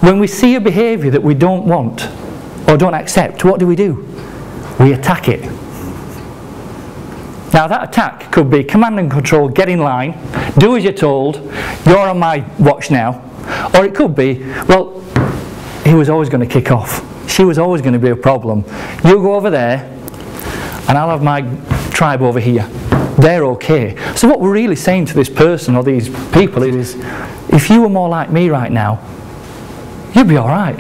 when we see a behaviour that we don't want or don't accept, what do? We attack it. Now that attack could be command and control, get in line, do as you're told, you're on my watch now. Or it could be, well, he was always going to kick off. She was always going to be a problem. You go over there and I'll have my tribe over here. They're okay. So what we're really saying to this person or these people is, if you were more like me right now, you'd be alright.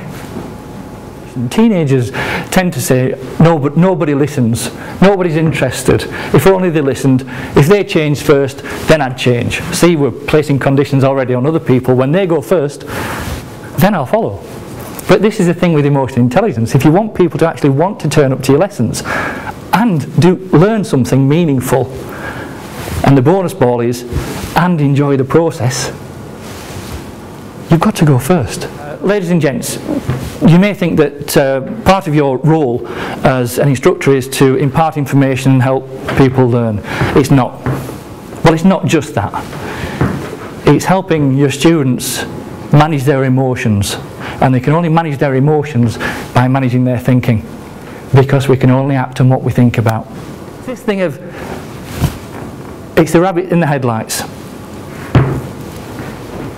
Teenagers tend to say, no, but nobody listens, nobody's interested. If only they listened, if they changed first, then I'd change. See, we're placing conditions already on other people. When they go first, then I'll follow. But this is the thing with emotional intelligence. If you want people to actually want to turn up to your lessons and learn something meaningful, and the bonus ball is, and enjoy the process, you've got to go first. Ladies and gents, you may think that part of your role as an instructor is to impart information and help people learn. It's not. Well, it's not just that. It's helping your students manage their emotions, and they can only manage their emotions by managing their thinking, because we can only act on what we think about. This thing of, it's the rabbit in the headlights.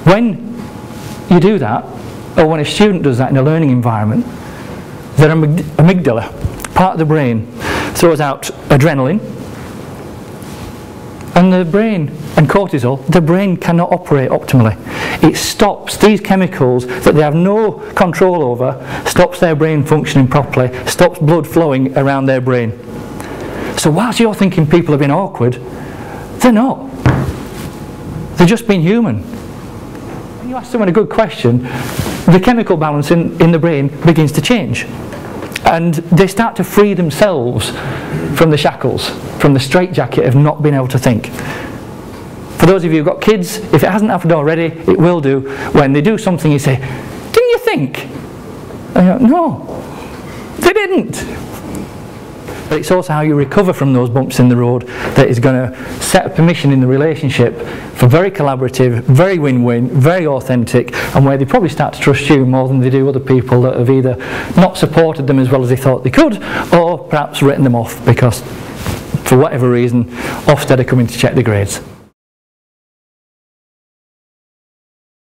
When you do that, or when a student does that in a learning environment, their amygdala, part of the brain, throws out adrenaline, and the brain, and cortisol, the brain cannot operate optimally. It stops these chemicals that they have no control over, stops their brain functioning properly, stops blood flowing around their brain. So whilst you're thinking people have been awkward, they're not. They're just being human. When you ask someone a good question, the chemical balance in the brain begins to change, and they start to free themselves from the shackles, from the straitjacket of not being able to think. For those of you who've got kids, if it hasn't happened already, it will do. When they do something, you say, didn't you think? And you go, no, they didn't. But it's also how you recover from those bumps in the road that is going to set a permission in the relationship for very collaborative, very win-win, very authentic, and where they probably start to trust you more than they do other people that have either not supported them as well as they thought they could, or perhaps written them off because, for whatever reason, Ofsted are coming to check the grades.